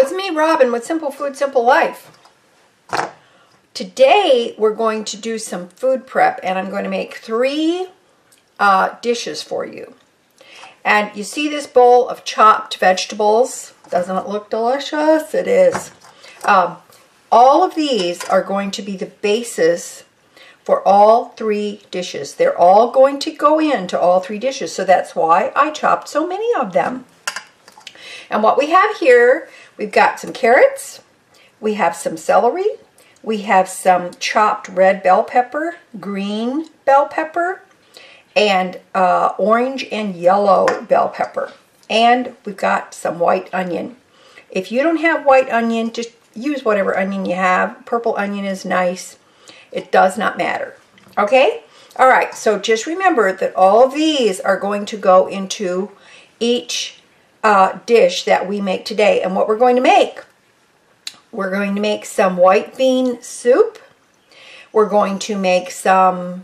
it's me, Robin, with Simple Food, Simple Life. Today, we're going to do some food prep, and I'm going to make 3 dishes for you. And you see this bowl of chopped vegetables? Doesn't it look delicious? It is. All of these are going to be the basis for all 3 dishes. They're all going to go into all 3 dishes, so that's why I chopped so many of them. And what we have here, we've got some carrots, we have some celery, we have some chopped red bell pepper, green bell pepper, and orange and yellow bell pepper. And we've got some white onion. If you don't have white onion, just use whatever onion you have. Purple onion is nice. It does not matter. Okay? All right, so just remember that all of these are going to go into each dish that we make today. And what we're going to make some white bean soup. We're going to make some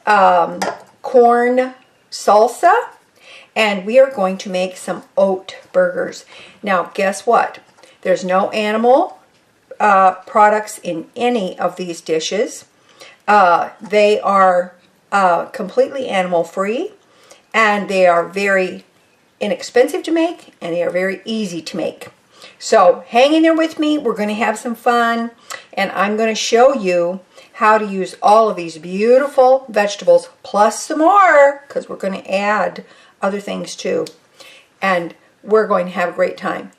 corn salsa, and we are going to make some oat burgers. Now, guess what? There's no animal products in any of these dishes. They are completely animal free, and they are very inexpensive to make, and they are very easy to make. So hang in there with me. We're going to have some fun, and I'm going to show you how to use all of these beautiful vegetables plus some more, because we're going to add other things too. And we're going to have a great time.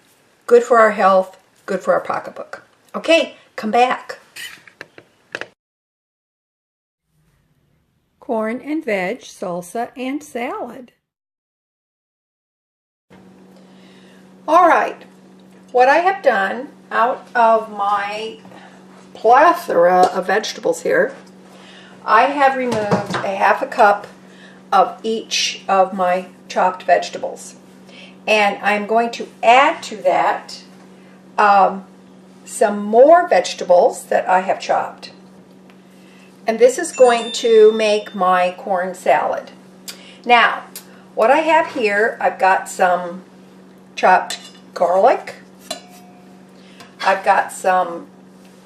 Good for our health, good for our pocketbook. Okay, come back. Corn and veg, salsa, and salad. All right, what I have done out of my plethora of vegetables here, I have removed a half a cup of each of my chopped vegetables. And I'm going to add to that some more vegetables that I have chopped. And this is going to make my corn salad. Now, what I have here, I've got some chopped garlic. I've got some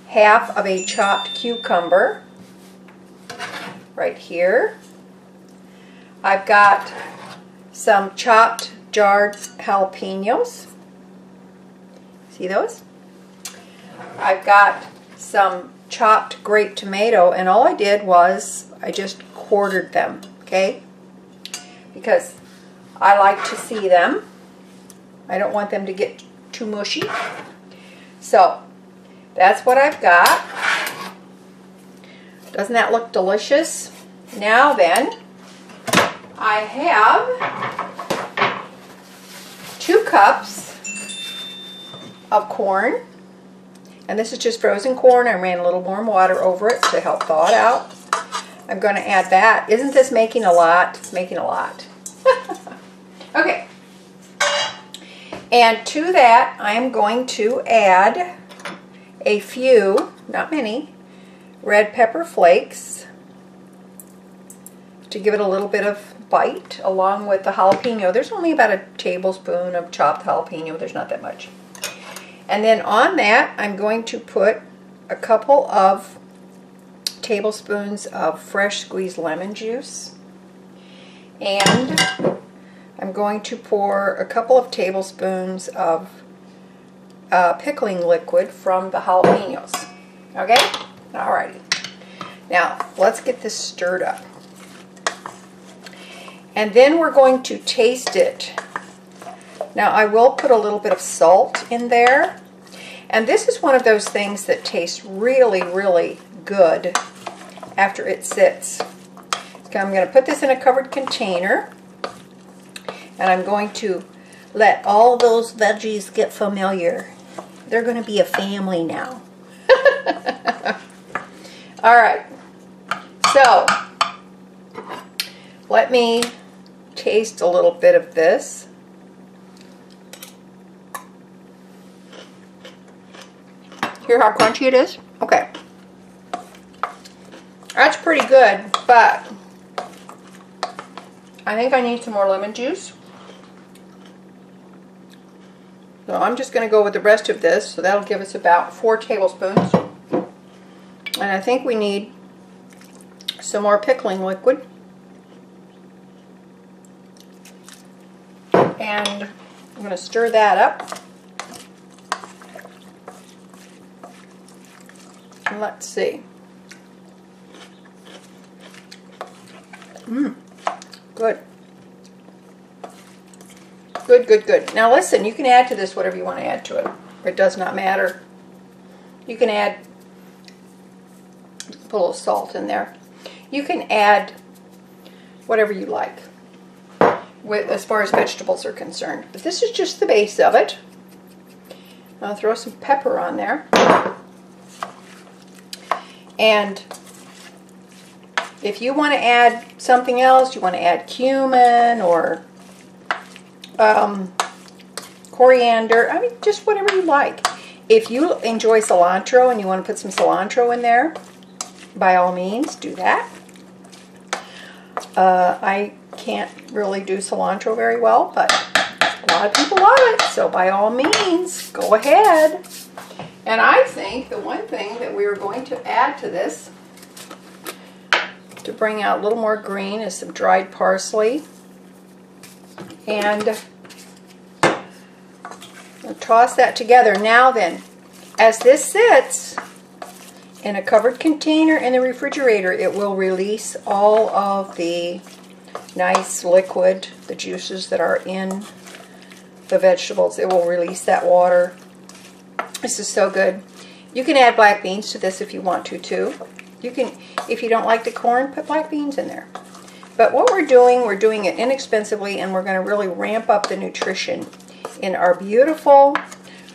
half of a chopped cucumber right here. I've got some chopped jarred jalapenos. See those? I've got some chopped grape tomato, and all I did was I just quartered them, okay? Because I like to see them. I don't want them to get too mushy. So that's what I've got. Doesn't that look delicious? Now then, I have 2 cups of corn. And this is just frozen corn. I ran a little warm water over it to help thaw it out. I'm going to add that. Isn't this making a lot? It's making a lot. Okay. And to that, I am going to add a few, not many, red pepper flakes to give it a little bit of bite, along with the jalapeno. There's only about a tablespoon of chopped jalapeno. There's not that much. And then on that, I'm going to put a couple of tablespoons of fresh squeezed lemon juice. And I'm going to pour a couple of tablespoons of pickling liquid from the jalapenos. Okay? Alrighty. Now, let's get this stirred up. And then we're going to taste it. Now, I will put a little bit of salt in there. And this is one of those things that tastes really, really good after it sits. Okay, I'm going to put this in a covered container. And I'm going to let all those veggies get familiar. They're going to be a family now. All right. So, let me taste a little bit of this. Hear how crunchy it is? Okay. That's pretty good, but I think I need some more lemon juice. So I'm just going to go with the rest of this. So that'll give us about 4 tablespoons. And I think we need some more pickling liquid. And I'm going to stir that up. And let's see. Good. Good, good, good. Now listen, you can add to this whatever you want to add to it. It does not matter. You can add, put a little salt in there. You can add whatever you like as far as vegetables are concerned. But this is just the base of it. I'll throw some pepper on there. And if you want to add something else, you want to add cumin or coriander, I mean, just whatever you like. If you enjoy cilantro and you want to put some cilantro in there, by all means, do that. I can't really do cilantro very well, but a lot of people love it, so by all means, go ahead. And I think the one thing that we are going to add to this to bring out a little more green is some dried parsley. And I'll toss that together. Now then, as this sits in a covered container in the refrigerator, it will release all of the nice liquid, the juices that are in the vegetables. It will release that water. This is so good. You can add black beans to this if you want to too. You can, if you don't like the corn, put black beans in there. But what we're doing it inexpensively, and we're going to really ramp up the nutrition in our beautiful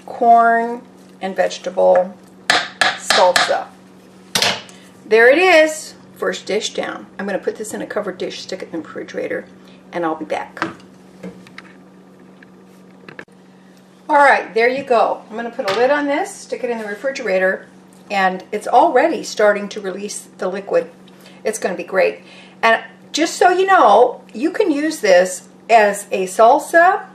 corn and vegetable salsa. There it is. First dish down. I'm going to put this in a covered dish, stick it in the refrigerator, and I'll be back. Alright, there you go. I'm going to put a lid on this, stick it in the refrigerator, and it's already starting to release the liquid. It's going to be great. And just so you know, you can use this as a salsa.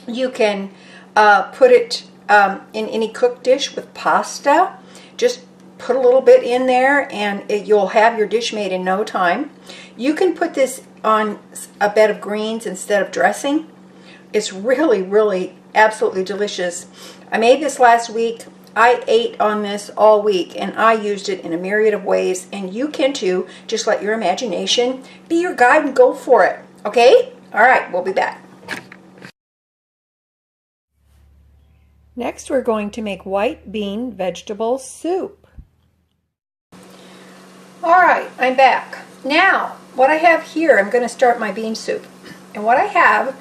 You can put it in any cooked dish with pasta. Just put a little bit in there and you'll have your dish made in no time. You can put this on a bed of greens instead of dressing. It's really, really absolutely delicious. I made this last week. I ate on this all week and I used it in a myriad of ways, and you can too. Just let your imagination be your guide and go for it. Okay? Alright, we'll be back. Next we're going to make white bean vegetable soup. Alright, I'm back. Now, what I have here, I'm going to start my bean soup. And what I have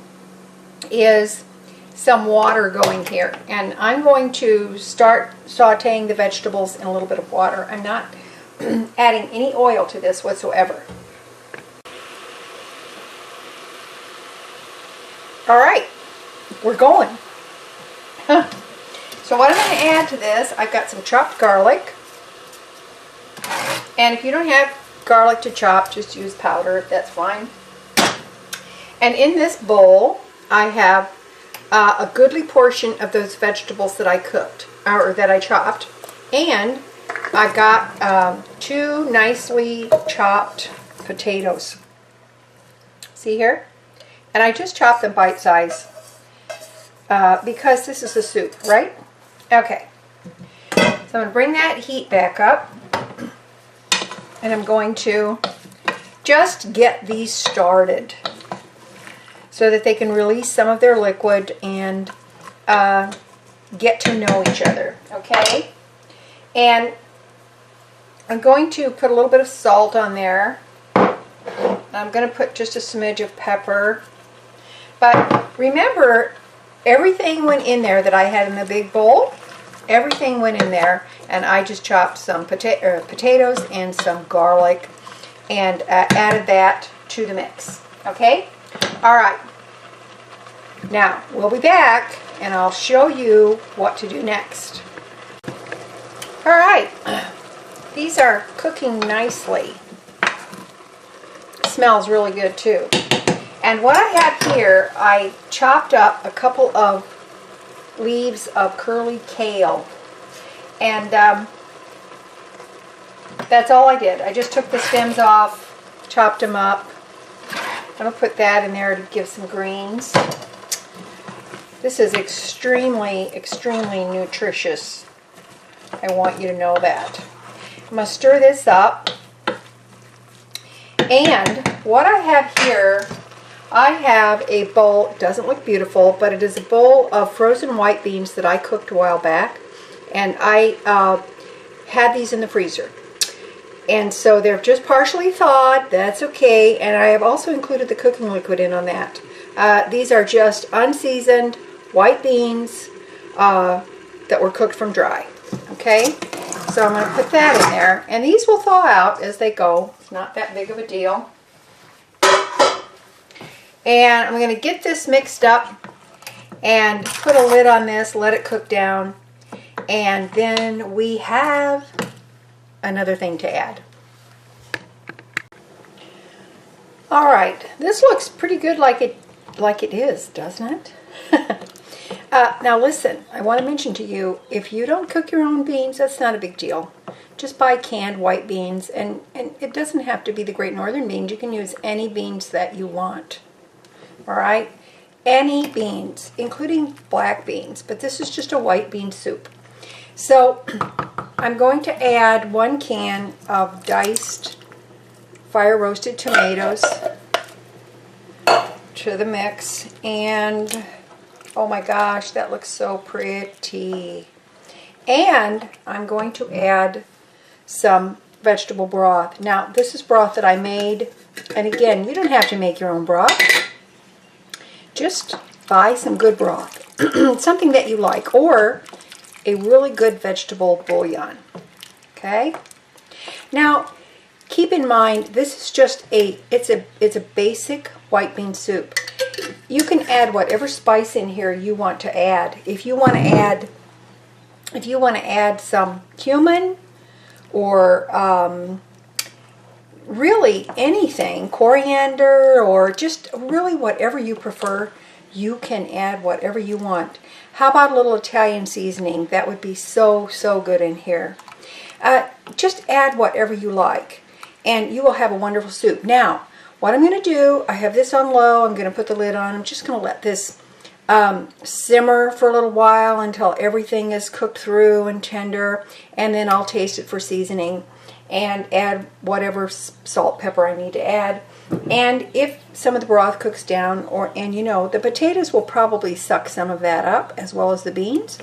is some water going here, and I'm going to start sauteing the vegetables in a little bit of water. I'm not adding any oil to this whatsoever. Alright, we're going. So what I'm going to add to this, I've got some chopped garlic, and if you don't have garlic to chop, just use powder, that's fine. And in this bowl I have a goodly portion of those vegetables that I cooked, or that I chopped, and I've got 2 nicely chopped potatoes. See here? And I just chopped them bite size because this is a soup, right? Okay. So I'm going to bring that heat back up, and I'm going to just get these started so that they can release some of their liquid and get to know each other, okay? And I'm going to put a little bit of salt on there. I'm going to put just a smidge of pepper. But remember, everything went in there that I had in the big bowl. Everything went in there, and I just chopped some potatoes and some garlic and added that to the mix, okay? Alright, now we'll be back and I'll show you what to do next. Alright, these are cooking nicely. Smells really good too. And what I have here, I chopped up a couple of leaves of curly kale. And that's all I did. I just took the stems off, chopped them up. I'm going to put that in there to give some greens. This is extremely, extremely nutritious. I want you to know that. I'm going to stir this up. And what I have here, I have a bowl. It doesn't look beautiful, but it is a bowl of frozen white beans that I cooked a while back. And I had these in the freezer. And so they're just partially thawed. That's okay. And I have also included the cooking liquid in on that. These are just unseasoned white beans that were cooked from dry. Okay? So I'm going to put that in there. And these will thaw out as they go. It's not that big of a deal. And I'm going to get this mixed up and put a lid on this, let it cook down. And then we have another thing to add. All right, this looks pretty good like it is, doesn't it? Now listen, I want to mention to you, if you don't cook your own beans, that's not a big deal. Just buy canned white beans, and it doesn't have to be the Great Northern beans. You can use any beans that you want. All right, any beans, including black beans, but this is just a white bean soup. So I'm going to add 1 can of diced fire roasted tomatoes to the mix, and oh my gosh, that looks so pretty. And I'm going to add some vegetable broth. Now this is broth that I made, and again, you don't have to make your own broth. Just buy some good broth, something that you like, or a really good vegetable bouillon. Okay? Now, keep in mind, this is just it's a basic white bean soup. You can add whatever spice in here you want to add. If you want to add some cumin or really anything, coriander, or just really whatever you prefer, you can add whatever you want. How about a little Italian seasoning? That would be so, so good in here. Just add whatever you like, and you will have a wonderful soup. Now, what I'm going to do, I have this on low. I'm going to put the lid on. I'm just going to let this simmer for a little while until everything is cooked through and tender, and then I'll taste it for seasoning and add whatever salt, pepper I need to add. And if some of the broth cooks down, and you know, the potatoes will probably suck some of that up as well as the beans,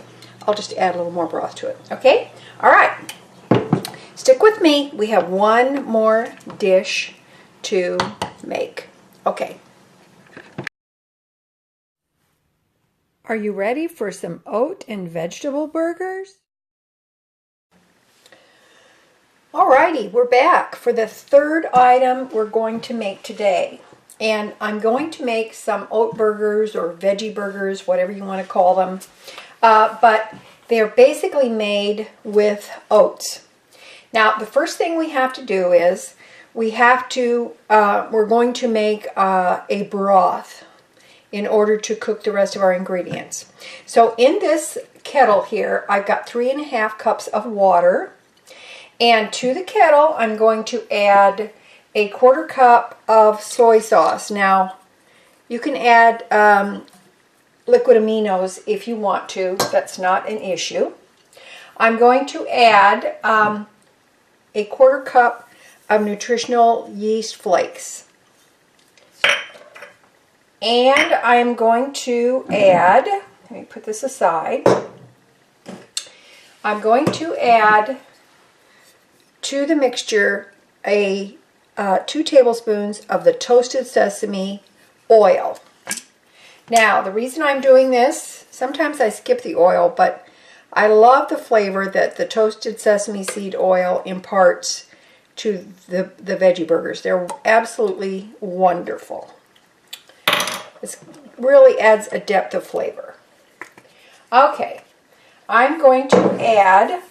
I'll just add a little more broth to it. Okay? All right. Stick with me. We have one more dish to make. Okay. Are you ready for some oat and vegetable burgers? Alrighty, we're back for the third item we're going to make today. And I'm going to make some oat burgers or veggie burgers, whatever you want to call them. But they're basically made with oats. Now, the first thing we have to do is we're going to make a broth in order to cook the rest of our ingredients. So in this kettle here, I've got 3½ cups of water. And to the kettle, I'm going to add a 1/4 cup of soy sauce. Now, you can add liquid aminos if you want to. That's not an issue. I'm going to add a 1/4 cup of nutritional yeast flakes. And I'm going to add, let me put this aside, I'm going to add to the mixture 2 tablespoons of the toasted sesame oil. Now, the reason I'm doing this, sometimes I skip the oil, but I love the flavor that the toasted sesame seed oil imparts to the veggie burgers. They're absolutely wonderful. It really adds a depth of flavor. Okay, I'm going to add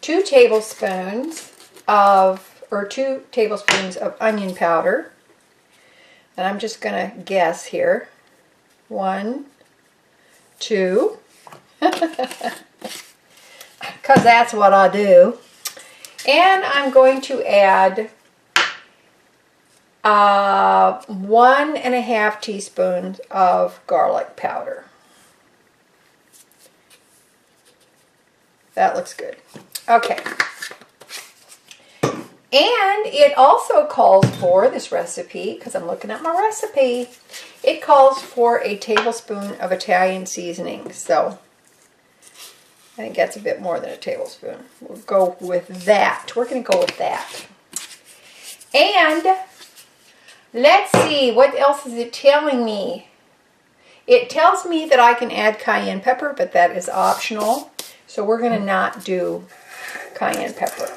2 tablespoons of onion powder. And I'm just going to guess here. 1, 2, because that's what I do. And I'm going to add 1½ teaspoons of garlic powder. That looks good. Okay. And it also calls for this recipe, because I'm looking at my recipe, it calls for a tablespoon of Italian seasoning. So I think that's a bit more than a tablespoon. We'll go with that. We're going to go with that. And let's see, what else is it telling me? It tells me that I can add cayenne pepper, but that is optional. So we're going to not do cayenne pepper.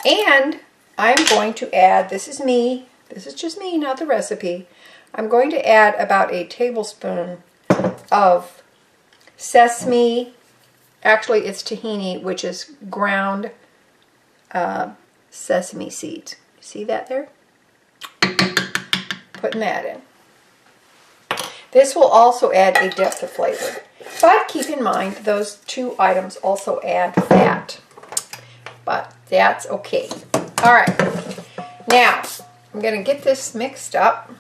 And I'm going to add, this is me, this is just me, not the recipe. I'm going to add about a tablespoon of sesame, actually it's tahini, which is ground sesame seeds. See that there? Putting that in. This will also add a depth of flavor. But keep in mind, those 2 items also add fat. But that's okay. All right. Now, I'm going to get this mixed up.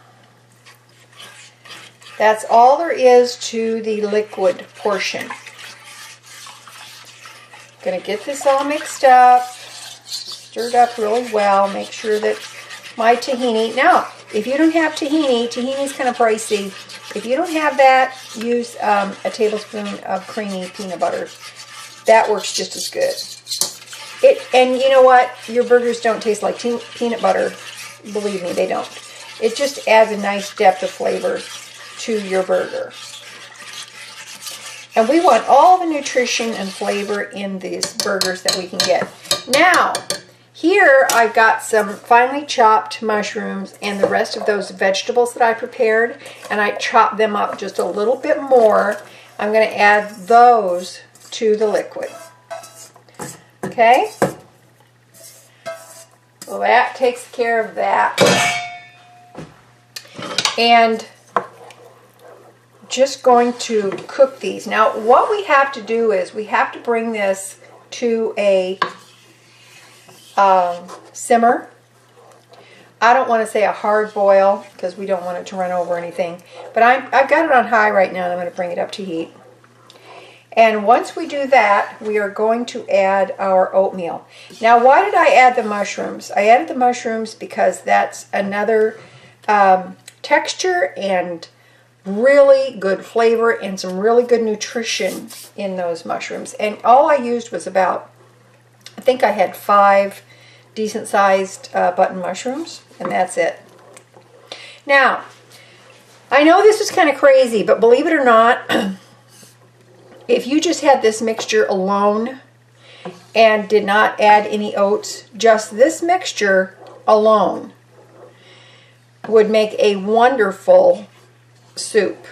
That's all there is to the liquid portion. Going to get this all mixed up, stirred up really well, make sure that my tahini, now, if you don't have tahini, tahini is kind of pricey. If you don't have that, use a tablespoon of creamy peanut butter. That works just as good. And you know what? Your burgers don't taste like peanut butter. Believe me, they don't. It just adds a nice depth of flavor to your burger. And we want all the nutrition and flavor in these burgers that we can get. Now, here I've got some finely chopped mushrooms and the rest of those vegetables that I prepared, and I chopped them up just a little bit more. I'm going to add those to the liquid. Okay? Well, that takes care of that. And just going to cook these. Now, what we have to do is we have to bring this to a simmer. I don't want to say a hard boil because we don't want it to run over anything. But I've got it on high right now, and I'm going to bring it up to heat. And once we do that, we are going to add our oatmeal. Now, why did I add the mushrooms? I added the mushrooms because that's another texture and really good flavor and some really good nutrition in those mushrooms. And all I used was about, I think I had 5 decent-sized button mushrooms, and that's it. Now, I know this is kind of crazy, but believe it or not, if you just had this mixture alone and did not add any oats, just this mixture alone would make a wonderful soup.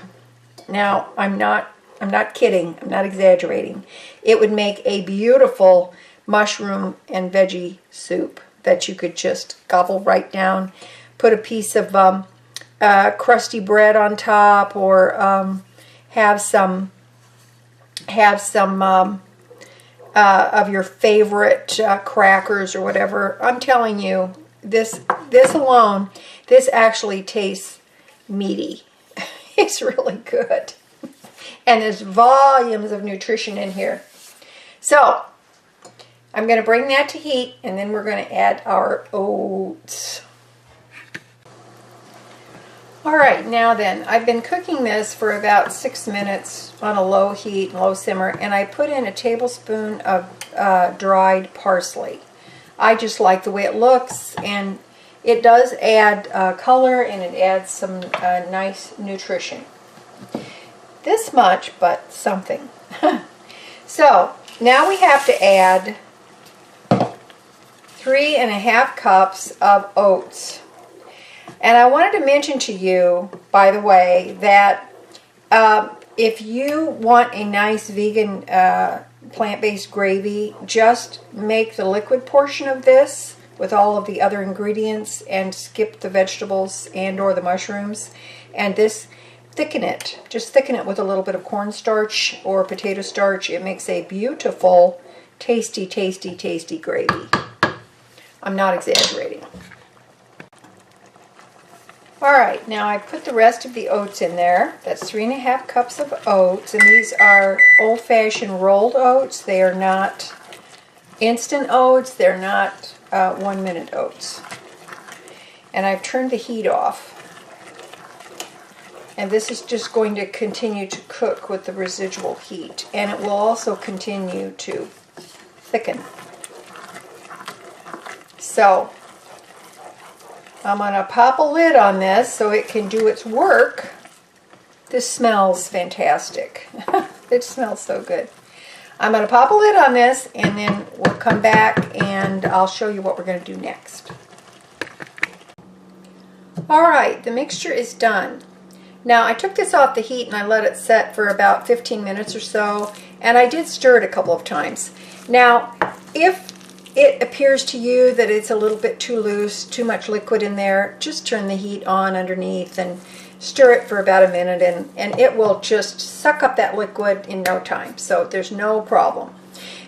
Now, I'm not kidding. I'm not exaggerating. It would make a beautiful mushroom and veggie soup that you could just gobble right down. Put a piece of crusty bread on top, or have some of your favorite crackers or whatever. I'm telling you, this alone, this actually tastes meaty. It's really good. And there's volumes of nutrition in here. So, I'm going to bring that to heat, and then we're going to add our oats. Alright, now then, I've been cooking this for about 6 minutes on a low heat, low simmer, and I put in a tablespoon of dried parsley. I just like the way it looks, and it does add color, and it adds some nice nutrition. This much, but something. So, now we have to add 3½ cups of oats. And I wanted to mention to you, by the way, that if you want a nice vegan plant-based gravy, just make the liquid portion of this with all of the other ingredients and skip the vegetables and or the mushrooms. And this thicken it. Just thicken it with a little bit of cornstarch or potato starch. It makes a beautiful, tasty, tasty, tasty gravy. I'm not exaggerating. All right, now I put the rest of the oats in there. That's 3½ cups of oats, and these are old-fashioned rolled oats. They are not instant oats. They're not 1-minute oats. And I've turned the heat off. And this is just going to continue to cook with the residual heat, and it will also continue to thicken. So I'm going to pop a lid on this so it can do its work. This smells fantastic. It smells so good. I'm going to pop a lid on this, and then we'll come back and I'll show you what we're going to do next. Alright, the mixture is done. Now I took this off the heat and I let it set for about 15 minutes or so, and I did stir it a couple of times. Now if it appears to you that it's a little bit too loose, too much liquid in there, just turn the heat on underneath and stir it for about a minute, and it will just suck up that liquid in no time, so there's no problem.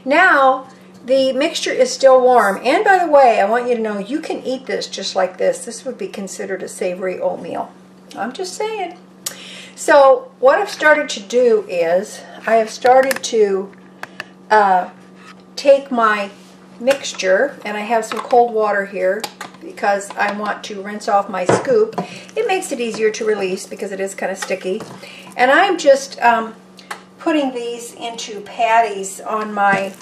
Now the mixture is still warm, and by the way, I want you to know you can eat this just like this. This would be considered a savory oatmeal. I'm just saying. So what I've started to do is I have started to take my mixture, and I have some cold water here because I want to rinse off my scoop. It makes it easier to release because it is kind of sticky. And I'm just putting these into patties on my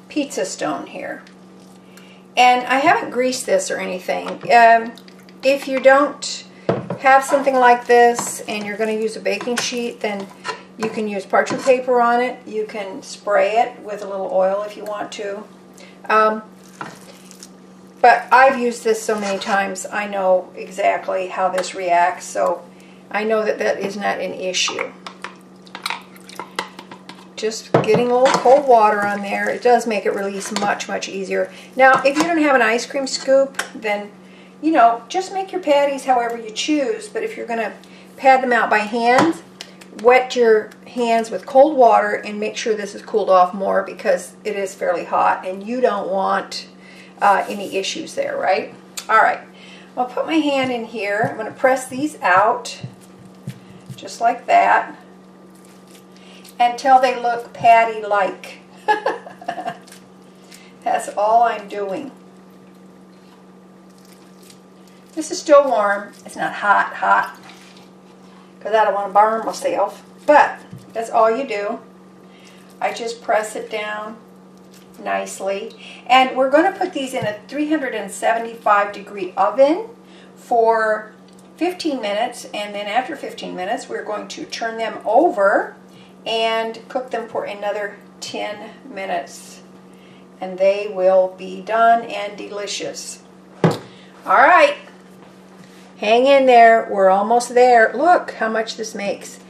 pizza stone here. And I haven't greased this or anything. If you don't have something like this and you're going to use a baking sheet, then you can use parchment paper on it. You can spray it with a little oil if you want to. But I've used this so many times, I know exactly how this reacts, so I know that that is not an issue. Just getting a little cold water on there, it does make it release much, much easier. Now, if you don't have an ice cream scoop, then, you know, just make your patties however you choose. But if you're going to pad them out by hand, wet your hands with cold water and make sure this is cooled off more because it is fairly hot and you don't want any issues there, right? All right, I'll put my hand in here. I'm going to press these out just like that until they look patty-like. That's all I'm doing. This is still warm. It's not hot, because I don't want to burn myself. But that's all you do. I just press it down nicely. And we're going to put these in a 375-degree oven for 15 minutes. And then after 15 minutes, we're going to turn them over and cook them for another 10 minutes. And they will be done and delicious. All right. Hang in there. We're almost there. Look how much this makes.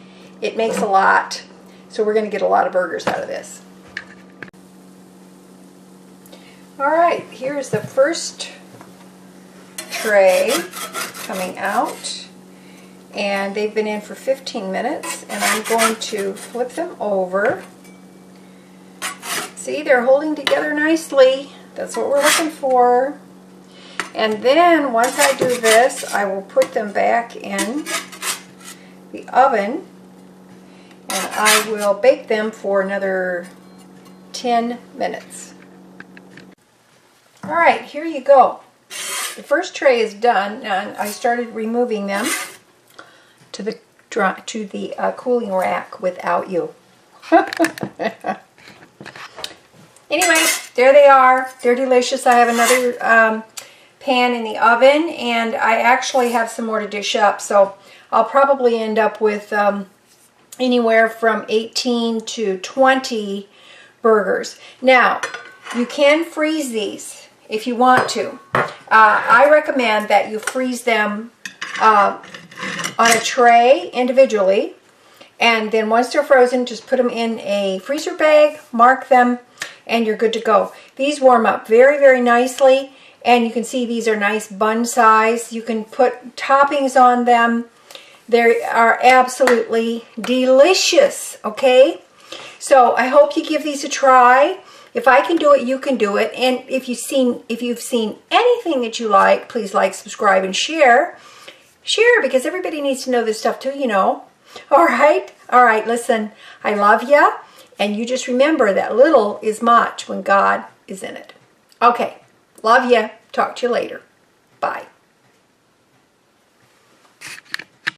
It makes a lot. So we're going to get a lot of burgers out of this. All right. Here's the first tray coming out. And they've been in for 15 minutes. And I'm going to flip them over. See, they're holding together nicely. That's what we're looking for. And then once I do this, I will put them back in the oven and I will bake them for another 10 minutes. All right, here you go. The first tray is done, and I started removing them to the cooling rack without you. Anyway, there they are. They're delicious. I have another pan in the oven, and I actually have some more to dish up, so I'll probably end up with anywhere from 18 to 20 burgers. Now, you can freeze these if you want to. I recommend that you freeze them on a tray individually, and then once they're frozen, just put them in a freezer bag, mark them, and you're good to go. These warm up very, very nicely, And you can see these are nice bun size. You can put toppings on them. They are absolutely delicious, okay? So I hope you give these a try. If I can do it, you can do it. And if you've seen anything that you like, please like, subscribe, and share. Share, because everybody needs to know this stuff too, you know. All right? All right, listen, I love you. And you just remember that little is much when God is in it. Okay, love you. Talk to you later. Bye.